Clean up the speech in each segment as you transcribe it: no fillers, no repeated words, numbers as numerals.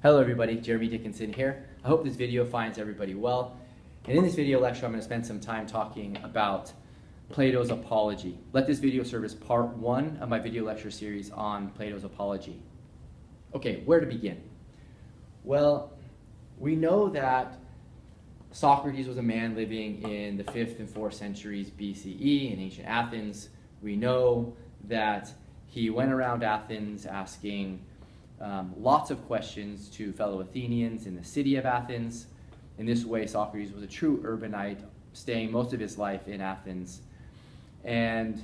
Hello everybody, Jeremy Dickinson here. I hope this video finds everybody well. And in this video lecture, I'm going to spend some time talking about Plato's Apology. Let this video serve as part one of my video lecture series on Plato's Apology. Okay, where to begin? Well, we know that Socrates was a man living in the 5th and 4th centuries BCE in ancient Athens. We know that he went around Athens asking lots of questions to fellow Athenians in the city of Athens. In this way, Socrates was a true urbanite, staying most of his life in Athens. And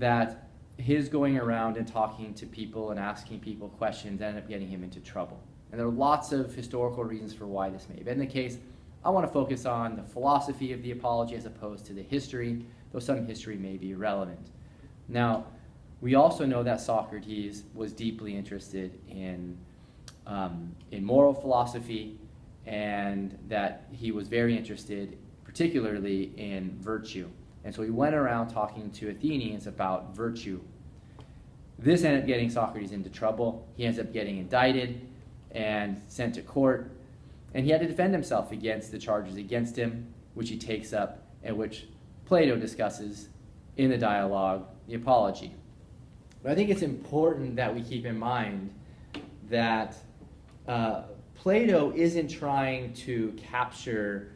that his going around and talking to people and asking people questions ended up getting him into trouble. And there are lots of historical reasons for why this may have been the case. I want to focus on the philosophy of the apology as opposed to the history, though some history may be relevant. Now, we also know that Socrates was deeply interested in moral philosophy, and that he was very interested particularly in virtue. And so he went around talking to Athenians about virtue. This ended up getting Socrates into trouble. He ends up getting indicted and sent to court, and he had to defend himself against the charges against him, which he takes up and which Plato discusses in the dialogue, the Apology. But I think it's important that we keep in mind that Plato isn't trying to capture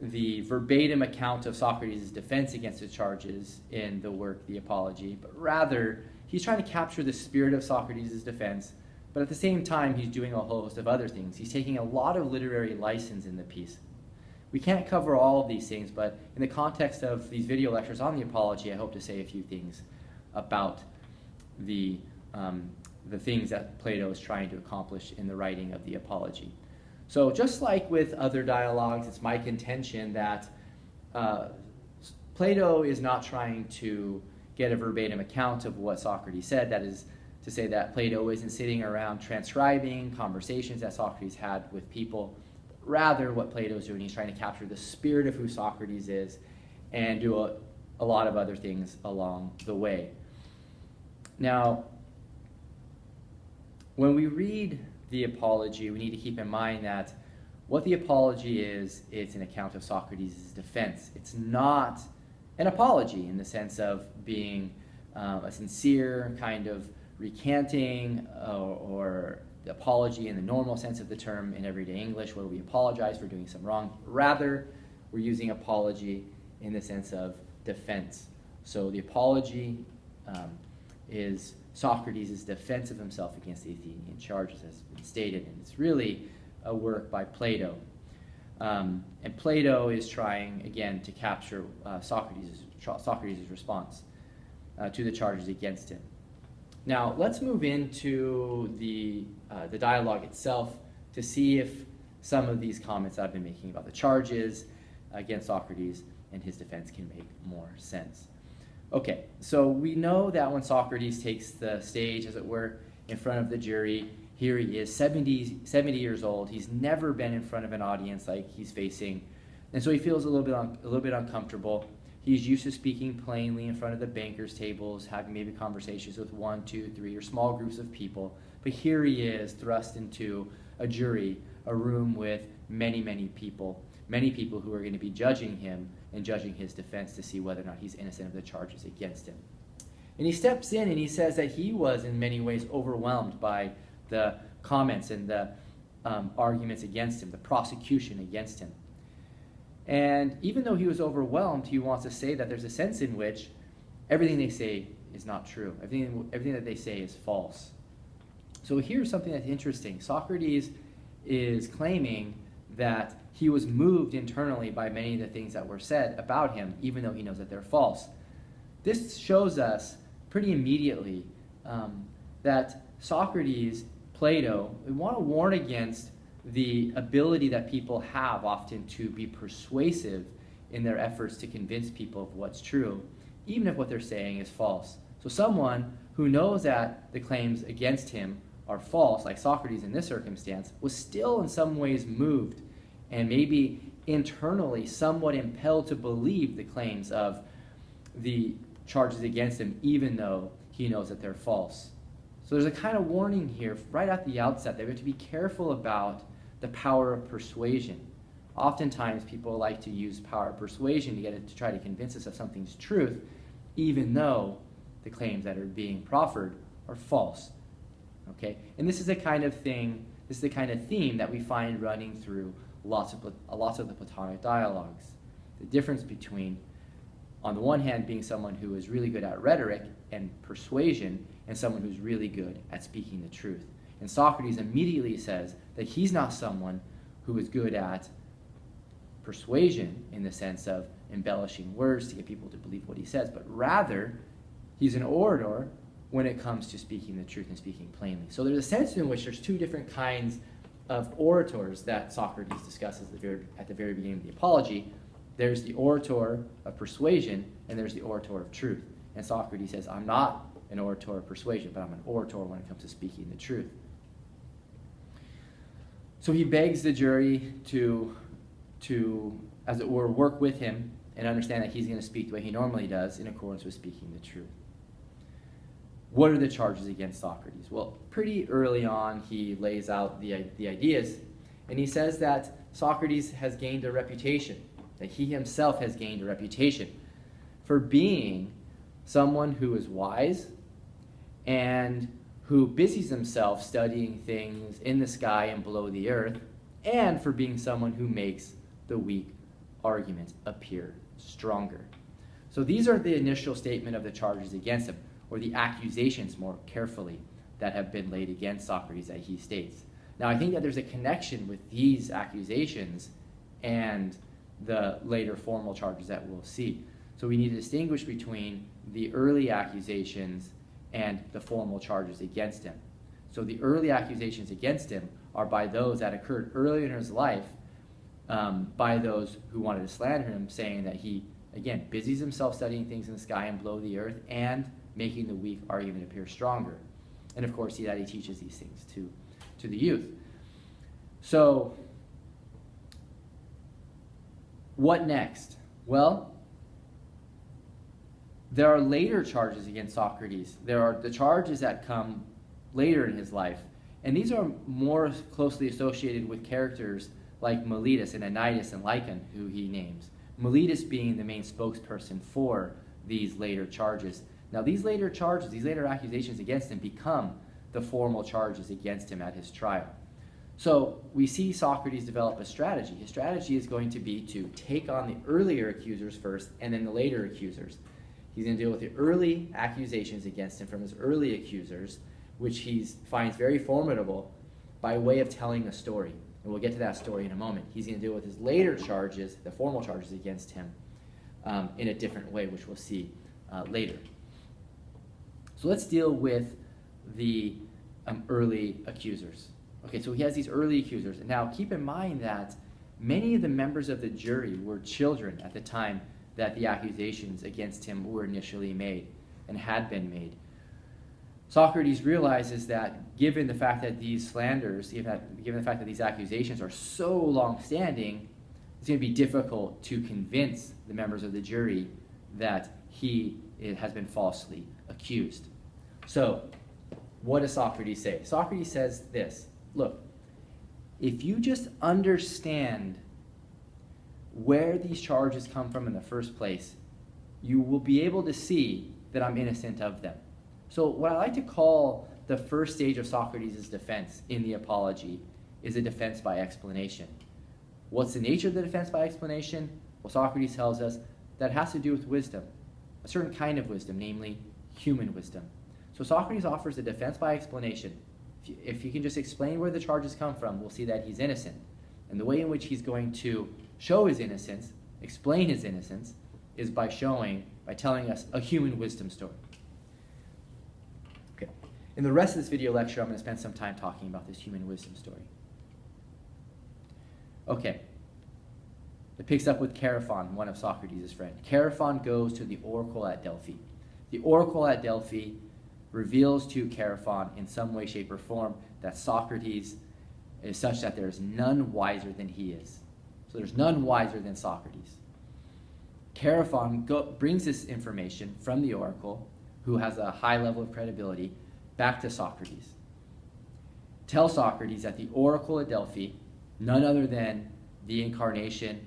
the verbatim account of Socrates' defense against the charges in the work, the Apology, but rather he's trying to capture the spirit of Socrates' defense, but at the same time he's doing a host of other things. He's taking a lot of literary license in the piece. We can't cover all of these things, but in the context of these video lectures on the Apology, I hope to say a few things about the things that Plato is trying to accomplish in the writing of the Apology. So just like with other dialogues, it's my contention that Plato is not trying to get a verbatim account of what Socrates said. That is to say that Plato isn't sitting around transcribing conversations that Socrates had with people. Rather, what Plato is doing, he's trying to capture the spirit of who Socrates is and do a lot of other things along the way. Now, when we read the Apology, we need to keep in mind that what the Apology is, it's an account of Socrates' defense. It's not an apology in the sense of being a sincere kind of recanting or the apology in the normal sense of the term in everyday English, where we apologize for doing some wrong. Rather, we're using apology in the sense of defense. So the Apology is Socrates' defense of himself against the Athenian charges, as has been stated, and it's really a work by Plato. And Plato is trying, again, to capture Socrates' response to the charges against him. Now, let's move into the dialogue itself to see if some of these comments I've been making about the charges against Socrates and his defense can make more sense. Okay, so we know that when Socrates takes the stage, as it were, in front of the jury, here he is, 70 years old. He's never been in front of an audience like he's facing, and so he feels a little bit uncomfortable. He's used to speaking plainly in front of the bankers' tables, having maybe conversations with 1, 2, 3, or small groups of people. But here he is, thrust into a jury, a room with many, many people who are going to be judging him and judging his defense to see whether or not he's innocent of the charges against him. And he steps in and he says that he was in many ways overwhelmed by the comments and the arguments against him, the prosecution against him. And even though he was overwhelmed, he wants to say that there's a sense in which everything they say is not true. Everything that they say is false. So here's something that's interesting. Socrates is claiming that he was moved internally by many of the things that were said about him, even though he knows that they're false. This shows us pretty immediately that Socrates, Plato, we want to warn against the ability that people have often to be persuasive in their efforts to convince people of what's true, even if what they're saying is false. So someone who knows that the claims against him are false, like Socrates in this circumstance, was still in some ways moved and maybe internally somewhat impelled to believe the claims of the charges against him, even though he knows that they're false. So there's a kind of warning here right at the outset that we have to be careful about the power of persuasion. Oftentimes people like to use power of persuasion to get it to try to convince us of something's truth, even though the claims that are being proffered are false. Okay? And this is the kind of thing, this is the kind of theme that we find running through lots of the Platonic dialogues. The difference between, on the one hand, being someone who is really good at rhetoric and persuasion, and someone who's really good at speaking the truth. And Socrates immediately says that he's not someone who is good at persuasion in the sense of embellishing words to get people to believe what he says, but rather he's an orator when it comes to speaking the truth and speaking plainly. So there's a sense in which there's two different kinds of orators that Socrates discusses at the very beginning of the Apology. There's the orator of persuasion, and there's the orator of truth. And Socrates says, I'm not an orator of persuasion, but I'm an orator when it comes to speaking the truth. So he begs the jury to, as it were, work with him and understand that he's going to speak the way he normally does in accordance with speaking the truth. What are the charges against Socrates? Well, pretty early on, he lays out the ideas, and he says that Socrates has gained a reputation, that he himself has gained a reputation for being someone who is wise and who busies himself studying things in the sky and below the earth, and for being someone who makes the weak arguments appear stronger. So these are the initial statement of the charges against him, or the accusations more carefully that have been laid against Socrates that he states. Now I think that there's a connection with these accusations and the later formal charges that we'll see. So we need to distinguish between the early accusations and the formal charges against him. So the early accusations against him are by those that occurred earlier in his life, by those who wanted to slander him, saying that he, again, busies himself studying things in the sky and below the earth and making the weak argument appear stronger. And of course, he teaches these things to the youth. So what next? Well, there are later charges against Socrates. There are the charges that come later in his life. And these are more closely associated with characters like Meletus and Anytus and Lycon, who he names. Meletus being the main spokesperson for these later charges. Now these later charges, these later accusations against him become the formal charges against him at his trial. So we see Socrates develop a strategy. His strategy is going to be to take on the earlier accusers first and then the later accusers. He's going to deal with the early accusations against him from his early accusers, which he finds very formidable, by way of telling a story. And we'll get to that story in a moment. He's going to deal with his later charges, the formal charges against him, in a different way, which we'll see later. So let's deal with the early accusers. Okay, so he has these early accusers. And now keep in mind that many of the members of the jury were children at the time that the accusations against him were initially made and had been made. Socrates realizes that given the fact that these slanders, given the fact that these accusations are so long-standing, it's going to be difficult to convince the members of the jury that he has been falsely accused. So, what does Socrates say? Socrates says this: look, if you just understand where these charges come from in the first place, you will be able to see that I'm innocent of them. So what I like to call the first stage of Socrates' defense in the Apology is a defense by explanation. What's the nature of the defense by explanation? Well, Socrates tells us that it has to do with wisdom, a certain kind of wisdom, namely human wisdom. So Socrates offers a defense by explanation. If you can just explain where the charges come from, we'll see that he's innocent. And the way in which he's going to show his innocence, explain his innocence, is by telling us a human wisdom story. Okay. In the rest of this video lecture, I'm going to spend some time talking about this human wisdom story. Okay. It picks up with Chaerephon, one of Socrates' friends. Chaerephon goes to the oracle at Delphi. The oracle at Delphi reveals to Chaerephon in some way, shape, or form that Socrates is such that there is none wiser than he is. So there's none wiser than Socrates. Chaerephon brings this information from the oracle, who has a high level of credibility, back to Socrates. Tell Socrates that the oracle at Delphi, none other than the incarnation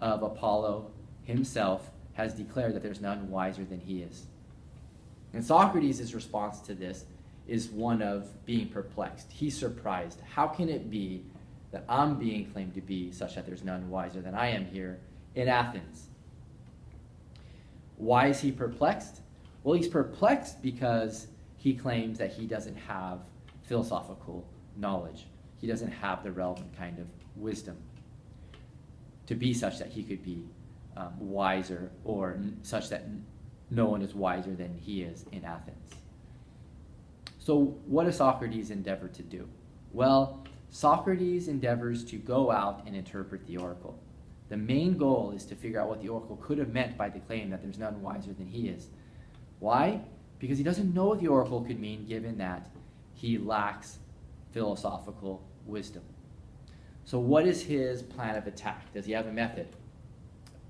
of Apollo himself, has declared that there's none wiser than he is. And Socrates' response to this is one of being perplexed. He's surprised. How can it be that I'm being claimed to be such that there's none wiser than I am here in Athens? Why is he perplexed? Well, he's perplexed because he claims that he doesn't have philosophical knowledge. He doesn't have the relevant kind of wisdom to be such that he could be wiser, or such that no one is wiser than he is in Athens. So what does Socrates endeavor to do? Well, Socrates endeavors to go out and interpret the oracle. The main goal is to figure out what the oracle could have meant by the claim that there's none wiser than he is. Why? Because he doesn't know what the oracle could mean, given that he lacks philosophical wisdom. So what is his plan of attack? Does he have a method?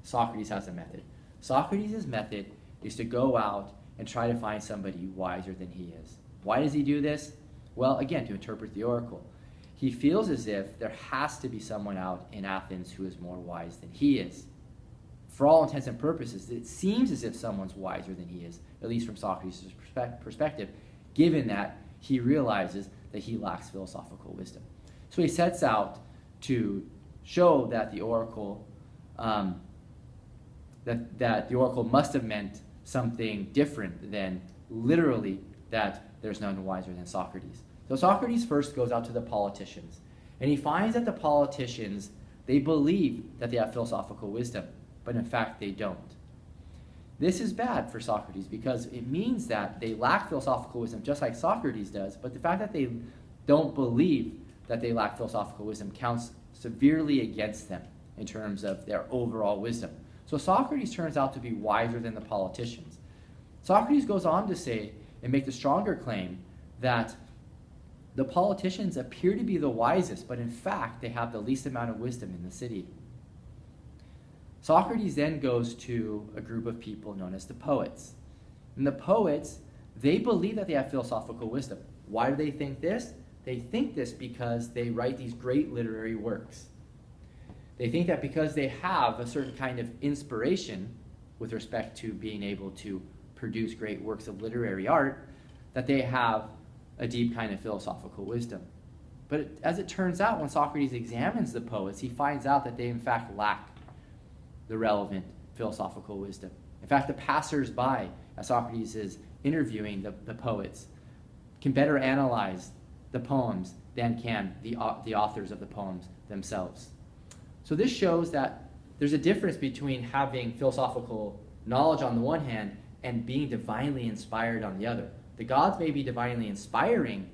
Socrates has a method. Socrates' method is to go out and try to find somebody wiser than he is. Why does he do this? Well, again, to interpret the oracle. He feels as if there has to be someone out in Athens who is more wise than he is. For all intents and purposes, it seems as if someone's wiser than he is, at least from Socrates' perspective, given that he realizes that he lacks philosophical wisdom. So he sets out to show that the oracle that the oracle must have meant something different than literally that there's none wiser than Socrates. So Socrates first goes out to the politicians, and he finds that the politicians, they believe that they have philosophical wisdom, but in fact they don't. This is bad for Socrates because it means that they lack philosophical wisdom just like Socrates does, but the fact that they don't believe that they lack philosophical wisdom counts severely against them in terms of their overall wisdom. So Socrates turns out to be wiser than the politicians. Socrates goes on to say and make the stronger claim that the politicians appear to be the wisest, but in fact they have the least amount of wisdom in the city. Socrates then goes to a group of people known as the poets. And the poets, they believe that they have philosophical wisdom. Why do they think this? They think this because they write these great literary works. They think that because they have a certain kind of inspiration with respect to being able to produce great works of literary art, that they have a deep kind of philosophical wisdom. But as it turns out, when Socrates examines the poets, he finds out that they in fact lack the relevant philosophical wisdom. In fact, the passers-by, as Socrates is interviewing the poets, can better analyze the poems than can the authors of the poems themselves. So this shows that there's a difference between having philosophical knowledge on the one hand and being divinely inspired on the other. The gods may be divinely inspiring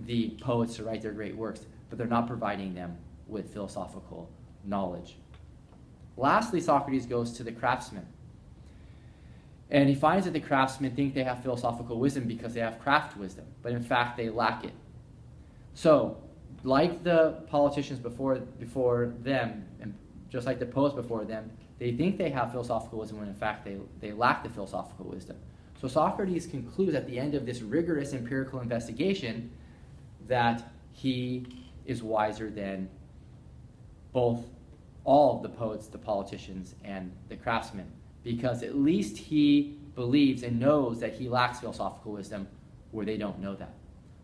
the poets to write their great works, but they're not providing them with philosophical knowledge. Lastly, Socrates goes to the craftsmen. And he finds that the craftsmen think they have philosophical wisdom because they have craft wisdom, but in fact they lack it. So, like the politicians before them, and just like the poets before them, they think they have philosophical wisdom when in fact they lack the philosophical wisdom. So Socrates concludes at the end of this rigorous empirical investigation that he is wiser than all of the poets, the politicians, and the craftsmen, because at least he believes and knows that he lacks philosophical wisdom where they don't know that.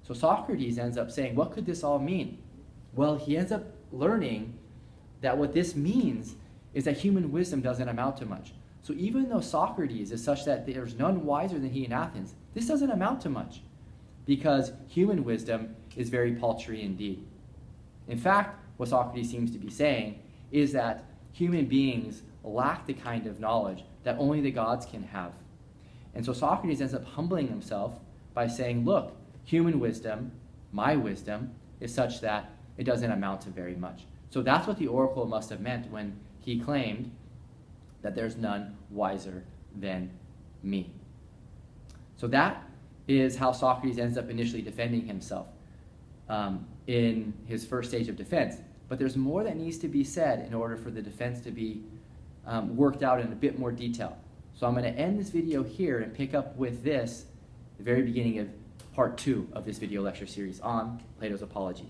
So Socrates ends up saying, what could this all mean? Well, he ends up learning that what this means is that human wisdom doesn't amount to much. So even though Socrates is such that there's none wiser than he in Athens, this doesn't amount to much because human wisdom is very paltry indeed. In fact, what Socrates seems to be saying is that human beings lack the kind of knowledge that only the gods can have. And so Socrates ends up humbling himself by saying, look, human wisdom, my wisdom, is such that it doesn't amount to very much. So that's what the oracle must have meant when he claimed that there's none wiser than me. So that is how Socrates ends up initially defending himself in his first stage of defense. But there's more that needs to be said in order for the defense to be worked out in a bit more detail. So I'm going to end this video here and pick up with this, the very beginning of part 2 of this video lecture series on Plato's Apology.